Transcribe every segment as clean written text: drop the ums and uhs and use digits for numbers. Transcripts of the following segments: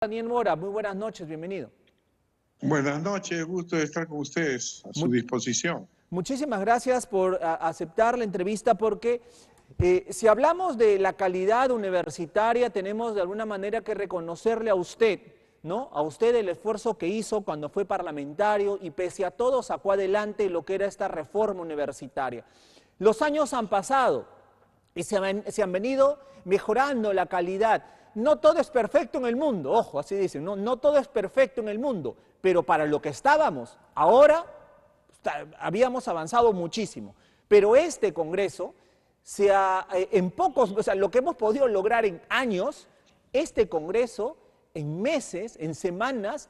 Daniel Mora, muy buenas noches, bienvenido. Buenas noches, gusto de estar con ustedes, a su disposición. Muchísimas gracias por aceptar la entrevista porque si hablamos de la calidad universitaria tenemos de alguna manera que reconocerle a usted, ¿no? A usted el esfuerzo que hizo cuando fue parlamentario y pese a todo sacó adelante lo que era esta reforma universitaria. Los años han pasado y se han venido mejorando la calidad. No todo es perfecto en el mundo, ojo, así dicen, no todo es perfecto en el mundo, pero para lo que estábamos ahora habíamos avanzado muchísimo. Pero este Congreso, en pocos, o sea, lo que hemos podido lograr en años, este Congreso, en meses, en semanas,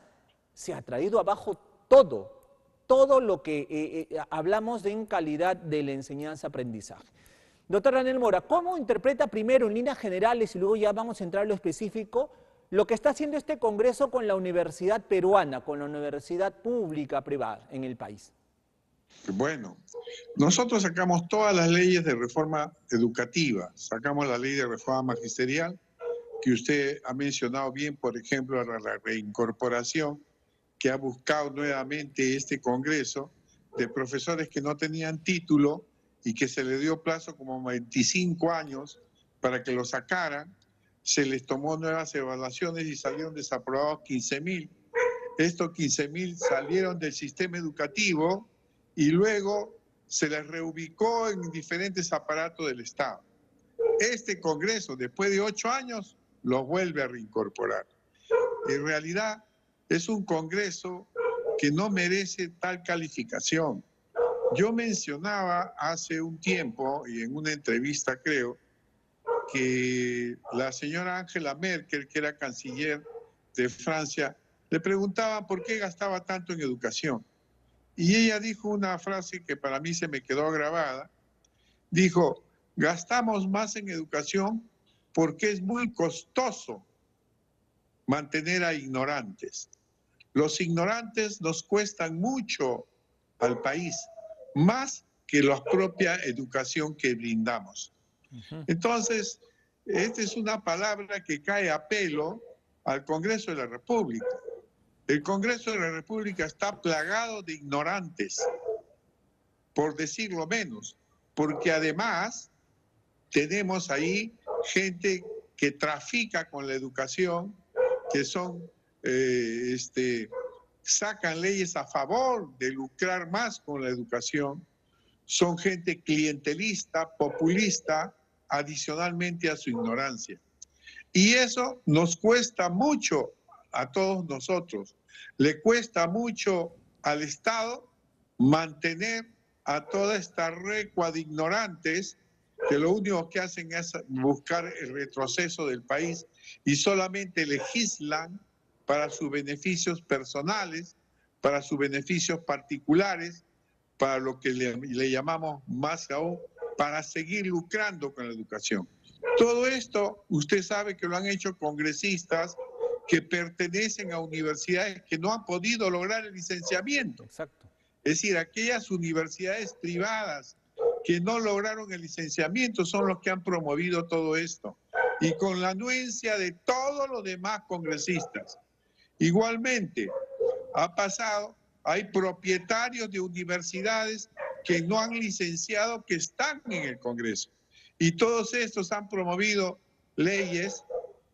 se ha traído abajo todo lo que hablamos de en calidad de la enseñanza-aprendizaje. Doctor Daniel Mora, ¿cómo interpreta primero en líneas generales y luego ya vamos a entrar en lo específico lo que está haciendo este Congreso con la universidad peruana, con la universidad pública privada en el país? Bueno, nosotros sacamos todas las leyes de reforma educativa, sacamos la ley de reforma magisterial, que usted ha mencionado bien, por ejemplo, la reincorporación que ha buscado nuevamente este Congreso de profesores que no tenían título y que se les dio plazo como 25 años para que lo sacaran. Se les tomó nuevas evaluaciones y salieron desaprobados 15.000. Estos 15.000 salieron del sistema educativo y luego se les reubicó en diferentes aparatos del Estado. Este Congreso, después de 8 años, los vuelve a reincorporar. En realidad, es un Congreso que no merece tal calificación. Yo mencionaba hace un tiempo, y en una entrevista creo, que la señora Angela Merkel, que era canciller de Francia, le preguntaba por qué gastaba tanto en educación. Y ella dijo una frase que para mí se me quedó grabada. Dijo, gastamos más en educación porque es muy costoso mantener a ignorantes. Los ignorantes nos cuestan mucho al país, más que la propia educación que brindamos. Entonces, esta es una palabra que cae a pelo al Congreso de la República. El Congreso de la República está plagado de ignorantes, por decirlo menos, porque además tenemos ahí gente que trafica con la educación, que son, sacan leyes a favor de lucrar más con la educación, son gente clientelista, populista, adicionalmente a su ignorancia. Y eso nos cuesta mucho a todos nosotros. Le cuesta mucho al Estado mantener a toda esta recua de ignorantes que lo único que hacen es buscar el retroceso del país y solamente legislan para sus beneficios personales, para sus beneficios particulares, para lo que le llamamos más aún, para seguir lucrando con la educación. Todo esto, usted sabe que lo han hecho congresistas que pertenecen a universidades que no han podido lograr el licenciamiento. Exacto. Es decir, aquellas universidades privadas que no lograron el licenciamiento son los que han promovido todo esto. Y con la anuencia de todos los demás congresistas. Igualmente, ha pasado, hay propietarios de universidades que no han licenciado, que están en el Congreso. Y todos estos han promovido leyes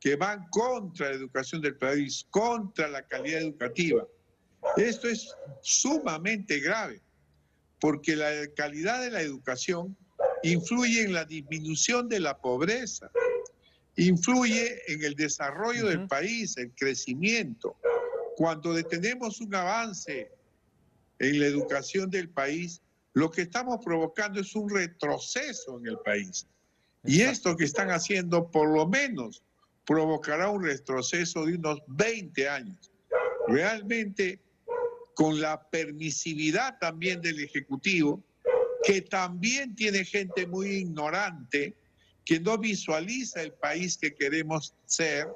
que van contra la educación del país, contra la calidad educativa. Esto es sumamente grave, porque la calidad de la educación influye en la disminución de la pobreza, influye en el desarrollo del país, el crecimiento. Cuando detenemos un avance en la educación del país, lo que estamos provocando es un retroceso en el país. Y esto que están haciendo, por lo menos, provocará un retroceso de unos 20 años. Realmente, con la permisividad también del Ejecutivo, que también tiene gente muy ignorante, que no visualiza el país que queremos ser,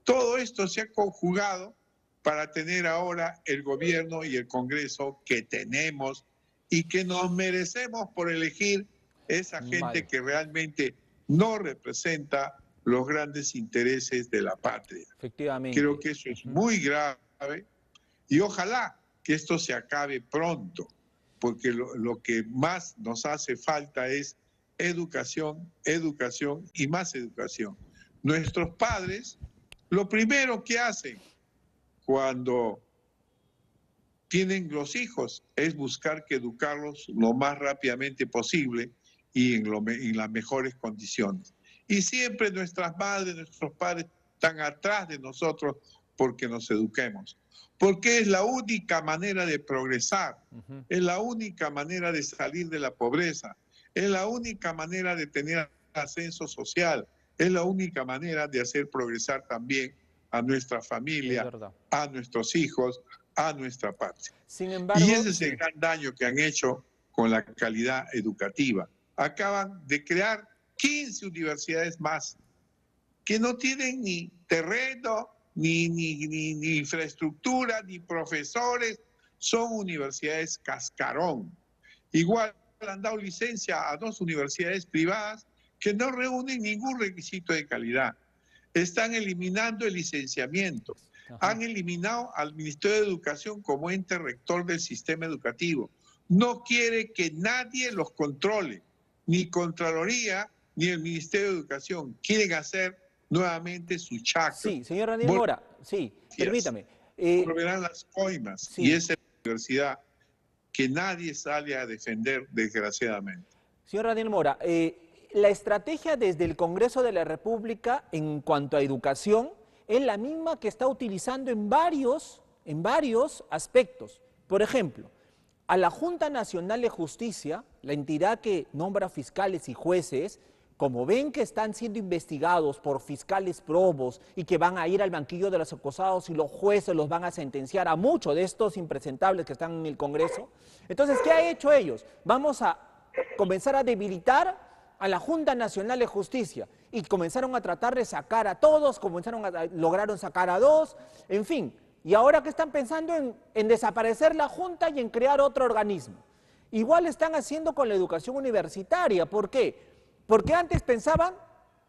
todo esto se ha conjugado para tener ahora el gobierno y el Congreso que tenemos y que nos merecemos por elegir esa gente que realmente no representa los grandes intereses de la patria. Efectivamente. Creo que eso es muy grave y ojalá que esto se acabe pronto, porque lo que más nos hace falta es educación, educación y más educación. Nuestros padres, lo primero que hacen cuando tienen los hijos es buscar que educarlos lo más rápidamente posible y en las mejores condiciones. Y siempre nuestras madres, nuestros padres están atrás de nosotros porque nos eduquemos. Porque es la única manera de progresar, es la única manera de salir de la pobreza, es la única manera de tener ascenso social, es la única manera de hacer progresar también a nuestra familia, a nuestros hijos, a nuestra patria. Sin embargo, y ese es el gran daño que han hecho con la calidad educativa. Acaban de crear 15 universidades más que no tienen ni terreno, ni infraestructura, ni profesores. Son universidades cascarón. Igual han dado licencia a 2 universidades privadas que no reúnen ningún requisito de calidad. Están eliminando el licenciamiento. Han eliminado al Ministerio de Educación como ente rector del sistema educativo. No quiere que nadie los controle, ni Contraloría, ni el Ministerio de Educación. Quieren hacer nuevamente su chacra. Sí, señor Daniel Mora, sí, permítame. Volverán las coimas, sí. Y esa es la universidad que nadie sale a defender, desgraciadamente. Señor Daniel Mora, la estrategia desde el Congreso de la República en cuanto a educación es la misma que está utilizando en varios aspectos. Por ejemplo, a la Junta Nacional de Justicia, la entidad que nombra fiscales y jueces, como ven que están siendo investigados por fiscales probos y que van a ir al banquillo de los acusados y los jueces los van a sentenciar a muchos de estos impresentables que están en el Congreso, entonces, ¿qué ha hecho ellos? Vamos a comenzar a debilitar a la Junta Nacional de Justicia y comenzaron a tratar de sacar a todos, lograron sacar a 2, en fin. Y ahora que están pensando en desaparecer la Junta y en crear otro organismo. Igual están haciendo con la educación universitaria. ¿Por qué? Porque antes pensaban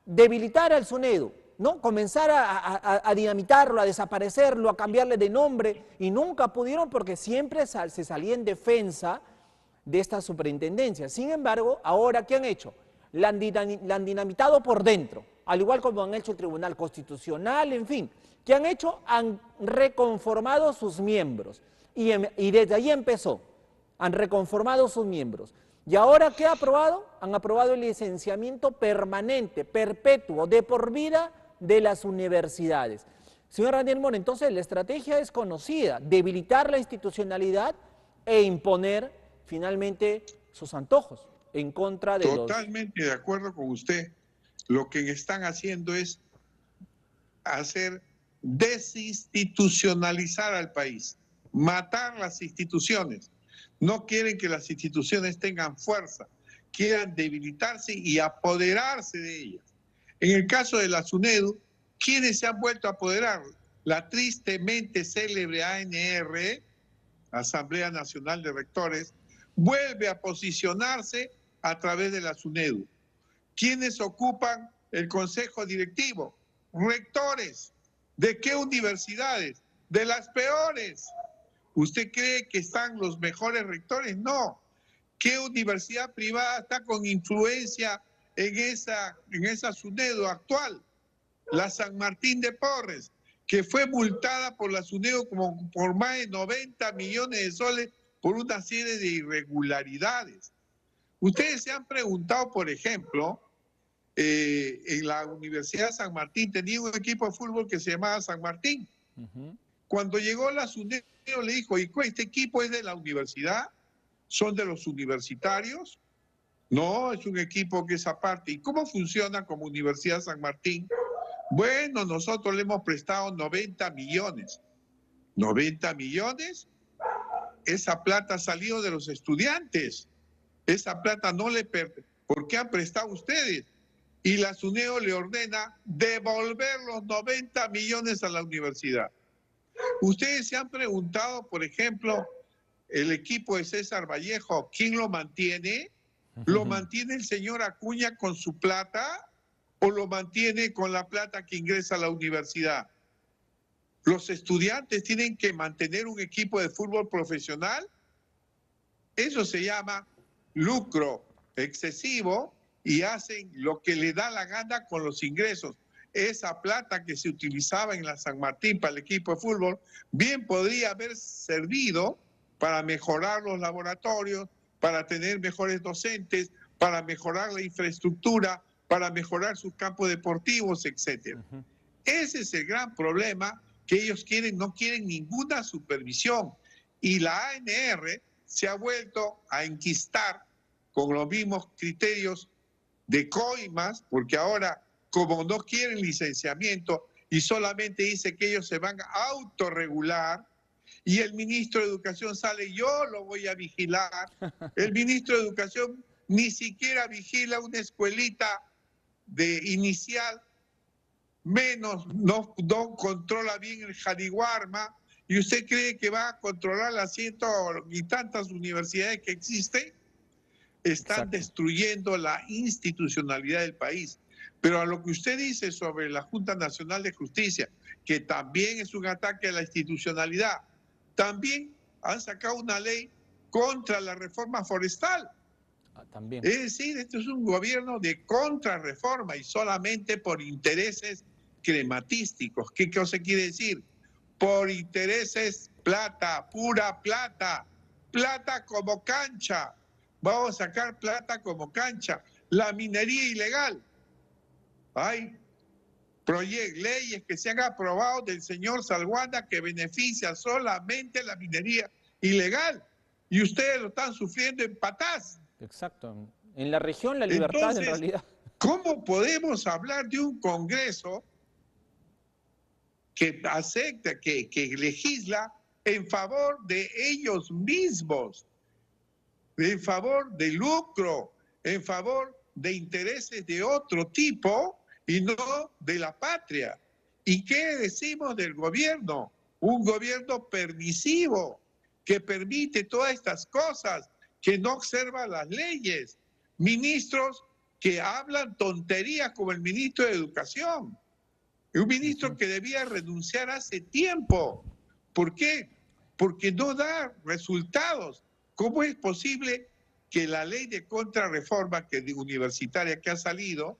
debilitar al SUNEDU, ¿no? Comenzar a dinamitarlo, a desaparecerlo, a cambiarle de nombre, y nunca pudieron porque siempre se salía en defensa de esta superintendencia. Sin embargo, ahora, ¿qué han hecho? La han dinamitado por dentro, al igual como han hecho el Tribunal Constitucional, en fin. ¿Qué han hecho? Han reconformado sus miembros. Y desde ahí empezó. Han reconformado sus miembros. ¿Y ahora qué ha aprobado? Han aprobado el licenciamiento permanente, perpetuo, de por vida de las universidades. Señor Daniel Mora, entonces la estrategia es conocida, debilitar la institucionalidad e imponer finalmente sus antojos en contra de Totalmente de acuerdo con usted. Lo que están haciendo es hacer desinstitucionalizar al país, matar las instituciones. No quieren que las instituciones tengan fuerza, quieran debilitarse y apoderarse de ellas. En el caso de la SUNEDU, ¿quiénes se han vuelto a apoderar? La tristemente célebre ANR, Asamblea Nacional de Rectores, vuelve a posicionarse a través de la SUNEDU. ¿Quiénes ocupan el consejo directivo? Rectores. ¿De qué universidades? De las peores. ¿Usted cree que están los mejores rectores? No. ¿Qué universidad privada está con influencia en esa SUNEDU actual? La San Martín de Porres, que fue multada por la SUNEDU como por más de 90 millones de soles por una serie de irregularidades. Ustedes se han preguntado, por ejemplo, en la Universidad de San Martín tenía un equipo de fútbol que se llamaba San Martín. Cuando llegó la SUNEDU le dijo, ¿y este equipo es de la universidad? ¿Son de los universitarios? No, es un equipo que es aparte. ¿Y cómo funciona como Universidad San Martín? Bueno, nosotros le hemos prestado 90 millones. ¿90 millones? Esa plata ha salido de los estudiantes. Esa plata no le pertenece. ¿Por qué han prestado ustedes? Y la SUNEDU le ordena devolver los 90 millones a la universidad. Ustedes se han preguntado, por ejemplo, el equipo de César Vallejo, ¿quién lo mantiene? ¿Lo mantiene el señor Acuña con su plata? o lo mantiene con la plata que ingresa a la universidad? ¿Los estudiantes tienen que mantener un equipo de fútbol profesional? Eso se llama lucro excesivo y hacen lo que le da la gana con los ingresos. Esa plata que se utilizaba en la San Martín para el equipo de fútbol bien podría haber servido para mejorar los laboratorios, para tener mejores docentes, para mejorar la infraestructura, para mejorar sus campos deportivos, etc. Ese es el gran problema, que ellos no quieren ninguna supervisión. Y la ANR se ha vuelto a enquistar con los mismos criterios de coimas, porque ahora, como no quieren licenciamiento y solamente dice que ellos se van a autorregular, y el ministro de Educación sale, yo lo voy a vigilar. El ministro de Educación ni siquiera vigila una escuelita de inicial, menos no controla bien el Jariguarma, y usted cree que va a controlar las ciento y tantas universidades que existen. Están destruyendo la institucionalidad del país. Pero a lo que usted dice sobre la Junta Nacional de Justicia, que también es un ataque a la institucionalidad, también han sacado una ley contra la reforma forestal. También. Es decir, esto es un gobierno de contrarreforma y solamente por intereses crematísticos. ¿Qué cosa quiere decir? Por intereses, plata, pura plata, plata como cancha. Vamos a sacar plata como cancha. La minería ilegal. Hay leyes que se han aprobado del señor Salguanda que beneficia solamente la minería ilegal. Y ustedes lo están sufriendo en Patás. Exacto. En la región la libertad. Entonces, en realidad. ¿Cómo podemos hablar de un Congreso que acepta, que legisla en favor de ellos mismos, en favor de lucro, en favor de intereses de otro tipo y no de la patria? ¿Y qué decimos del gobierno? Un gobierno permisivo que permite todas estas cosas, que no observa las leyes, ministros que hablan tonterías como el ministro de Educación, un ministro que debía renunciar hace tiempo. ¿Por qué? Porque no da resultados. ¿Cómo es posible que la ley de contrarreforma universitaria que ha salido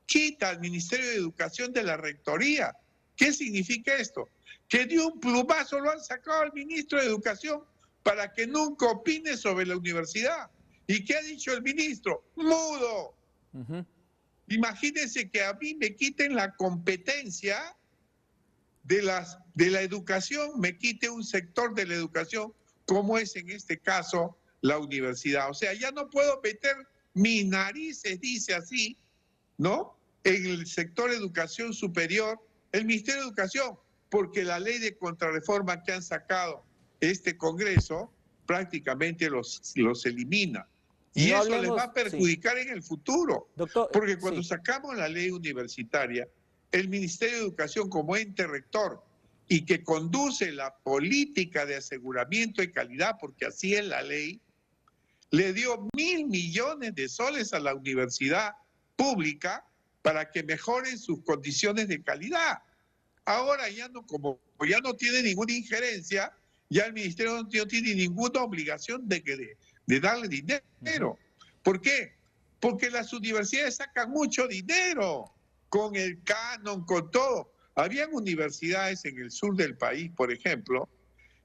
quita al Ministerio de Educación de la rectoría? ¿Qué significa esto? Que de un plumazo lo han sacado al ministro de Educación para que nunca opine sobre la universidad. ¿Y qué ha dicho el ministro? ¡Mudo! Imagínense que a mí me quiten la competencia de la educación, me quite un sector de la educación, como es en este caso la universidad. O sea, ya no puedo meter mis narices, dice así, ¿no?, en el sector educación superior, el Ministerio de Educación, porque la ley de contrarreforma que han sacado este Congreso prácticamente los elimina. Y no eso les va a perjudicar en el futuro. Doctor, porque cuando sacamos la ley universitaria, el Ministerio de Educación como ente rector y que conduce la política de aseguramiento de calidad, porque así es la ley, le dio 1.000 millones de soles a la universidad pública para que mejoren sus condiciones de calidad. Ahora ya no, como ya no tiene ninguna injerencia, ya el ministerio no tiene ninguna obligación de darle dinero. ¿Por qué? Porque las universidades sacan mucho dinero con el canon, con todo. Habían universidades en el sur del país, por ejemplo,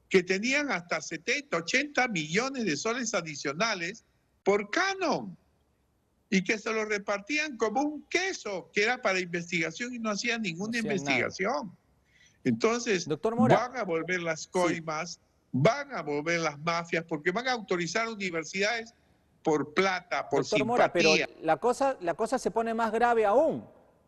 que tenían hasta 70, 80 millones de soles adicionales por canon y que se lo repartían como un queso, que era para investigación y no hacían ninguna investigación. Nada. Entonces, Doctor Mora, van a volver las coimas, van a volver las mafias, porque van a autorizar universidades por plata, por Doctor simpatía. Mora, pero la cosa se pone más grave aún,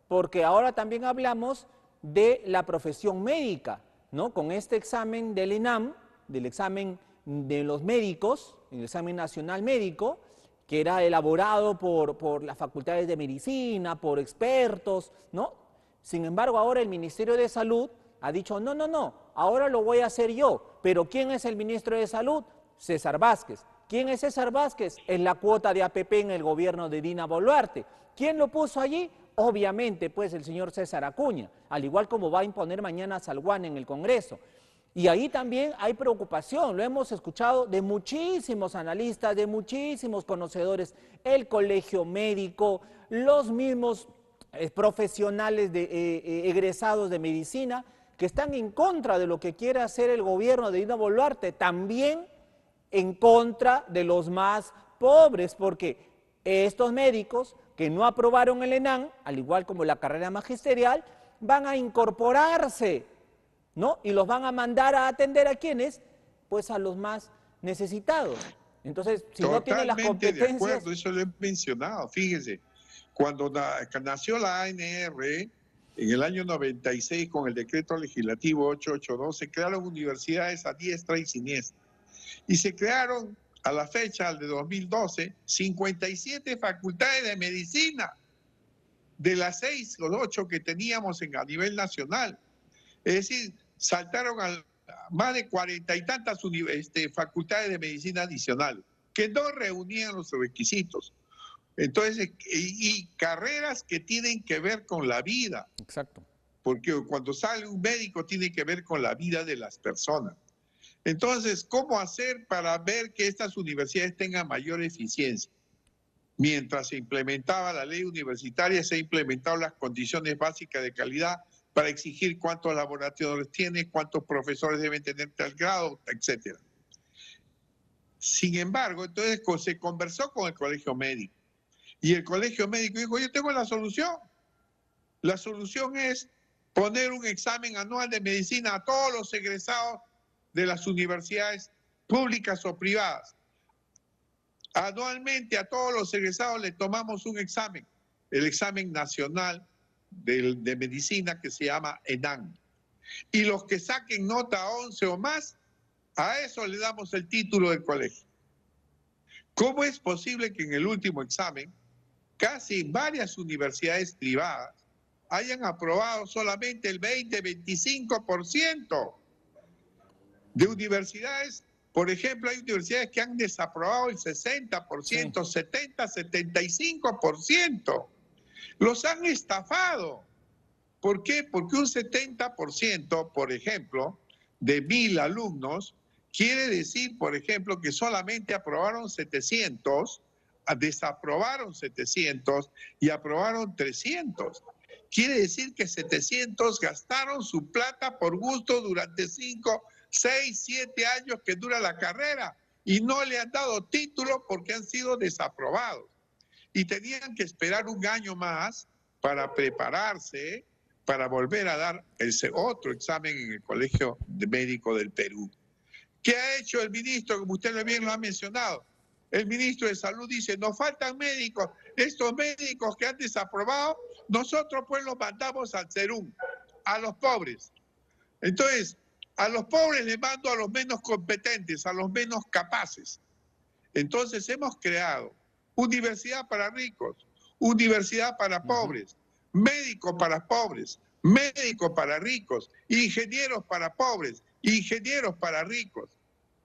porque ahora también hablamos de la profesión médica, ¿no? Con este examen del ENAM, del examen de los médicos, el examen nacional médico, que era elaborado por las facultades de medicina, por expertos, ¿no? Sin embargo, ahora el Ministerio de Salud ha dicho, no, ahora lo voy a hacer yo. Pero ¿quién es el ministro de Salud? César Vázquez. ¿Quién es César Vázquez? Es la cuota de APP en el gobierno de Dina Boluarte. ¿Quién lo puso allí? obviamente, pues el señor César Acuña, al igual como va a imponer mañana a Salguán en el Congreso. Y ahí también hay preocupación, lo hemos escuchado de muchísimos analistas, de muchísimos conocedores, el colegio médico, los mismos profesionales egresados de medicina, que están en contra de lo que quiere hacer el gobierno de Dina Boluarte, también en contra de los más pobres, porque estos médicos que no aprobaron el ENAM, al igual como la carrera magisterial, van a incorporarse, ¿no? Y los van a mandar a atender ¿a quiénes? Pues a los más necesitados. Entonces, si no tienen las Totalmente de competencias... acuerdo, eso lo he mencionado. Fíjese, cuando nació la ANR, en el año 96, con el decreto legislativo 882, se crearon universidades a diestra y siniestra. Y se crearon, a la fecha de 2012, 57 facultades de medicina, de las 6 o 8 que teníamos a nivel nacional. Es decir, saltaron a más de 40 y tantas facultades de medicina adicionales, que no reunían los requisitos. Entonces, y carreras que tienen que ver con la vida. Exacto. Porque cuando sale un médico tiene que ver con la vida de las personas. Entonces, ¿cómo hacer para ver que estas universidades tengan mayor eficiencia? Mientras se implementaba la ley universitaria, se han implementado las condiciones básicas de calidad para exigir cuántos laboratorios tiene, cuántos profesores deben tener tal grado, etc. Sin embargo, entonces se conversó con el colegio médico. Y el colegio médico dijo, yo tengo la solución. La solución es poner un examen anual de medicina a todos los egresados de las universidades públicas o privadas. Anualmente a todos los egresados le tomamos un examen, el examen nacional de medicina que se llama ENAM. Y los que saquen nota 11 o más, a eso le damos el título del colegio. ¿Cómo es posible que en el último examen casi varias universidades privadas hayan aprobado solamente el 20-25%? De universidades, por ejemplo, hay universidades que han desaprobado el 60%, sí. 70-75%. Los han estafado. ¿Por qué? Porque un 70%, por ejemplo, de 1.000 alumnos, quiere decir, por ejemplo, que solamente aprobaron 700, desaprobaron 700 y aprobaron 300. Quiere decir que 700 gastaron su plata por gusto durante 5, 6, 7 años que dura la carrera y no le han dado título porque han sido desaprobados. Y tenían que esperar un año más para prepararse, para volver a dar ese otro examen en el Colegio Médico del Perú. ¿Qué ha hecho el ministro? Como usted bien lo ha mencionado. El ministro de Salud dice, nos faltan médicos. Estos médicos que han desaprobado, nosotros pues los mandamos al CERUM, a los pobres. Entonces, a los pobres les mando a los menos competentes, a los menos capaces. Entonces hemos creado universidad para ricos, universidad para pobres, médico para pobres, médico para ricos, ingenieros para pobres, ingenieros para ricos.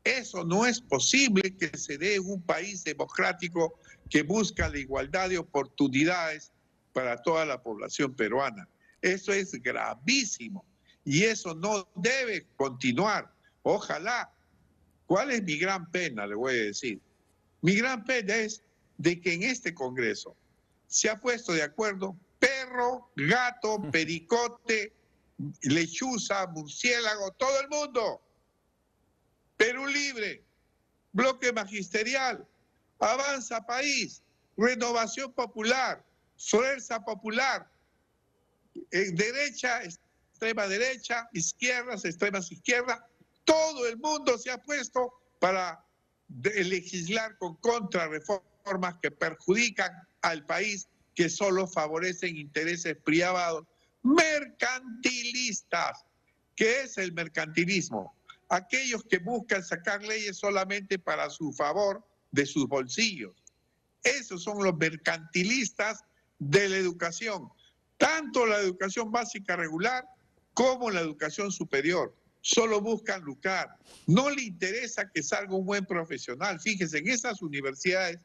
Eso no es posible que se dé en un país democrático que busca la igualdad de oportunidades para toda la población peruana. Eso es gravísimo y eso no debe continuar. Ojalá. ¿Cuál es mi gran pena? Le voy a decir. Mi gran pena es de que en este Congreso se ha puesto de acuerdo perro, gato, pericote, lechuza, murciélago, todo el mundo. Perú Libre, Bloque Magisterial, Avanza País, Renovación Popular, Fuerza Popular, derecha, extrema derecha, izquierdas, extremas izquierdas, todo el mundo se ha puesto para legislar con contrarreformas que perjudican al país, que solo favorecen intereses privados mercantilistas. ¿Qué es el mercantilismo? Aquellos que buscan sacar leyes solamente para su favor de sus bolsillos. Esos son los mercantilistas de la educación, tanto la educación básica regular como la educación superior. Solo buscan lucrar. No le interesa que salga un buen profesional. Fíjense, en esas universidades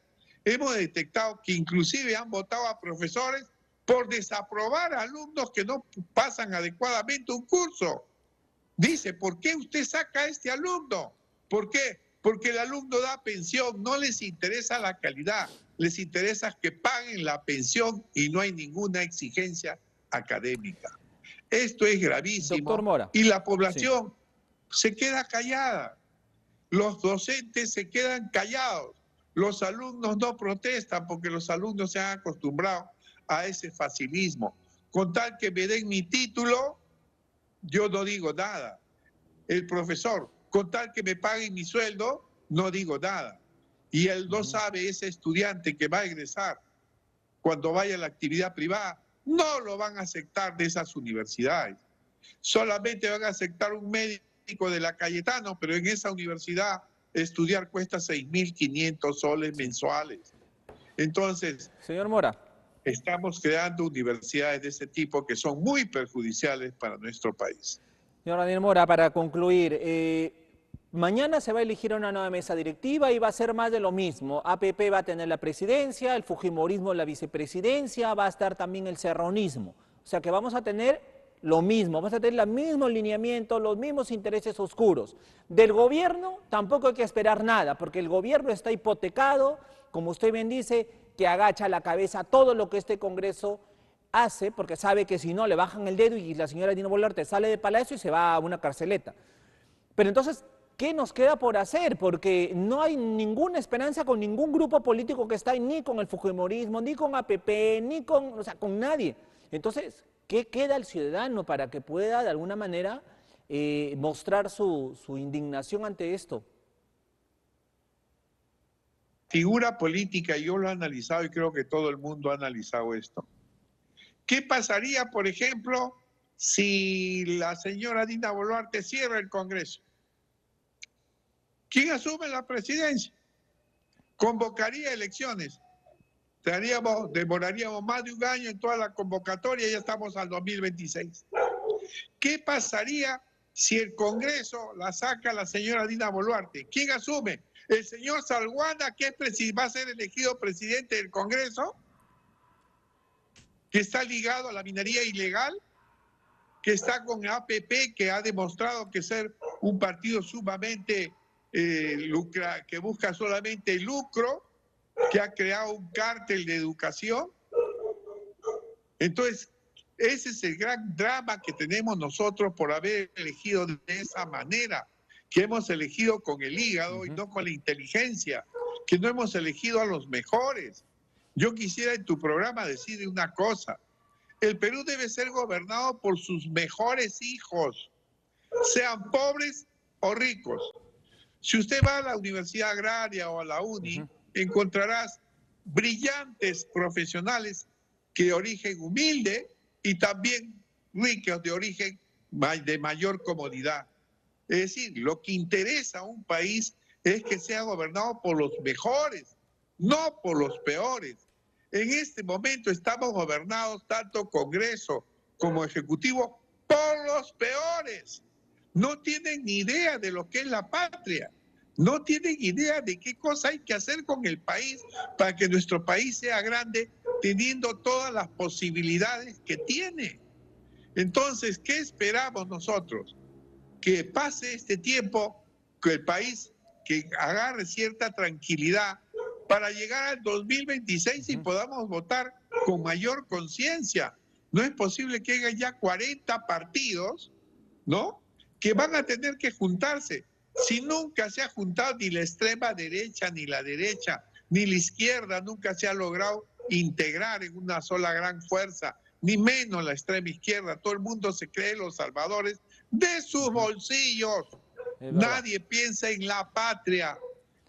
hemos detectado que inclusive han votado a profesores por desaprobar a alumnos que no pasan adecuadamente un curso. Dice, ¿por qué usted saca a este alumno? ¿Por qué? Porque el alumno da pensión, no les interesa la calidad, les interesa que paguen la pensión y no hay ninguna exigencia académica. Esto es Doctor gravísimo Mora. y la Sí. población se queda callada. Los docentes se quedan callados. Los alumnos no protestan porque los alumnos se han acostumbrado a ese facilismo. Con tal que me den mi título, yo no digo nada. El profesor, con tal que me paguen mi sueldo, no digo nada. Y él no sabe, ese estudiante que va a egresar cuando vaya a la actividad privada, no lo van a aceptar de esas universidades. Solamente van a aceptar un médico de la Cayetano, pero en esa universidad estudiar cuesta 6.500 soles mensuales. Entonces, Señor Mora. estamos creando universidades de ese tipo que son muy perjudiciales para nuestro país. Señor Daniel Mora, para concluir, mañana se va a elegir una nueva mesa directiva y va a ser más de lo mismo. APP va a tener la presidencia, el fujimorismo la vicepresidencia, va a estar también el serronismo. O sea que vamos a tener lo mismo, vamos a tener los mismos lineamientos, los mismos intereses oscuros. Del gobierno tampoco hay que esperar nada, porque el gobierno está hipotecado, como usted bien dice, que agacha la cabeza a todo lo que este Congreso hace, porque sabe que si no le bajan el dedo y la señora Dina Boluarte sale de Palacio y se va a una carceleta. Pero entonces, ¿qué nos queda por hacer? Porque no hay ninguna esperanza con ningún grupo político que está ahí, ni con el fujimorismo, ni con APP, ni con, o sea, con nadie. Entonces, ¿qué queda al ciudadano para que pueda de alguna manera mostrar su indignación ante esto? Figura política, yo lo he analizado y creo que todo el mundo ha analizado esto. ¿Qué pasaría, por ejemplo, si la señora Dina Boluarte cierra el Congreso? ¿Quién asume la presidencia? Convocaría elecciones. Demoraríamos más de un año en toda la convocatoria y ya estamos al 2026. ¿Qué pasaría si el Congreso la saca la señora Dina Boluarte? ¿Quién asume? ¿El señor Salguana, que va a ser elegido presidente del Congreso? ¿Que está ligado a la minería ilegal? ¿Que está con APP, que ha demostrado que ser un partido sumamente que busca solamente lucro, que ha creado un cártel de educación? Entonces, ese es el gran drama que tenemos nosotros por haber elegido de esa manera, que hemos elegido con el hígado y no con la inteligencia, que no hemos elegido a los mejores. Yo quisiera en tu programa decir una cosa: el Perú debe ser gobernado por sus mejores hijos, sean pobres o ricos. Si usted va a la Universidad Agraria o a la UNI, encontrarás brillantes profesionales que de origen humilde y también ricos de origen de mayor comodidad. Es decir, lo que interesa a un país es que sea gobernado por los mejores, no por los peores. En este momento estamos gobernados, tanto Congreso como Ejecutivo, por los peores. No tienen ni idea de lo que es la patria. No tienen idea de qué cosa hay que hacer con el país para que nuestro país sea grande, teniendo todas las posibilidades que tiene. Entonces, ¿qué esperamos nosotros? Que pase este tiempo, que el país que agarre cierta tranquilidad para llegar al 2026 y podamos votar con mayor conciencia. No es posible que haya ya 40 partidos, ¿no?, que van a tener que juntarse. Si nunca se ha juntado ni la extrema derecha, ni la derecha, ni la izquierda, nunca se ha logrado integrar en una sola gran fuerza, ni menos la extrema izquierda. Todo el mundo se cree los salvadores de sus bolsillos. Nadie piensa en la patria.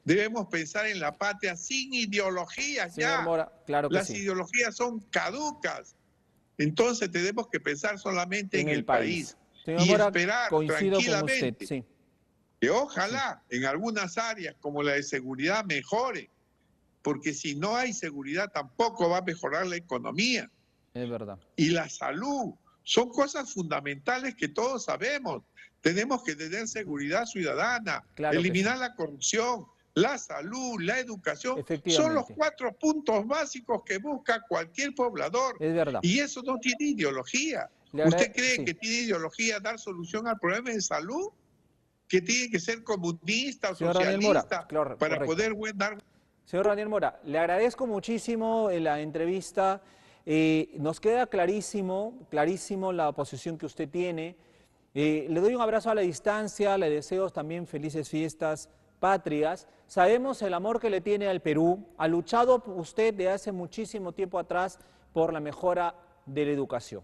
Debemos pensar en la patria sin ideologías. Señor ya. Mora, claro que Las sí. ideologías son caducas. Entonces tenemos que pensar solamente en el país. Señor Y Mora, esperar coincido con usted, tranquilamente sí. que ojalá en algunas áreas como la de seguridad mejore, porque si no hay seguridad tampoco va a mejorar la economía. Es verdad. Y la salud son cosas fundamentales que todos sabemos. Tenemos que tener seguridad ciudadana, Claro que eliminar sí. la corrupción, la salud, la educación, son los Efectivamente, 4 puntos básicos que busca cualquier poblador. es verdad. Y eso no tiene ideología. ¿Usted cree Sí. que tiene ideología dar solución al problema de salud? ¿Que tiene que ser comunista o Señor Daniel Mora, socialista claro, para correcto. poder dar... Señor Daniel Mora, le agradezco muchísimo la entrevista. Nos queda clarísimo la posición que usted tiene. Le doy un abrazo a la distancia, le deseo también felices fiestas patrias. Sabemos el amor que le tiene al Perú. Ha luchado usted de hace muchísimo tiempo atrás por la mejora de la educación.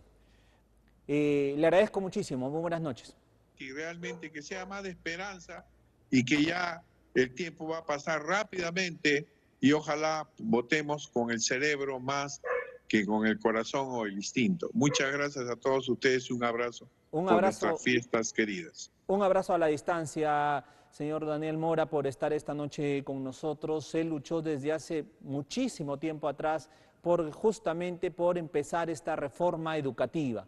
Le agradezco muchísimo. Muy buenas noches. Y realmente que sea más de esperanza y que ya el tiempo va a pasar rápidamente y ojalá votemos con el cerebro más que con el corazón o el instinto. Muchas gracias a todos ustedes y un abrazo Un por nuestras abrazo. fiestas queridas. Un abrazo a la distancia, señor Daniel Mora, por estar esta noche con nosotros. Él luchó desde hace muchísimo tiempo atrás justamente por empezar esta reforma educativa.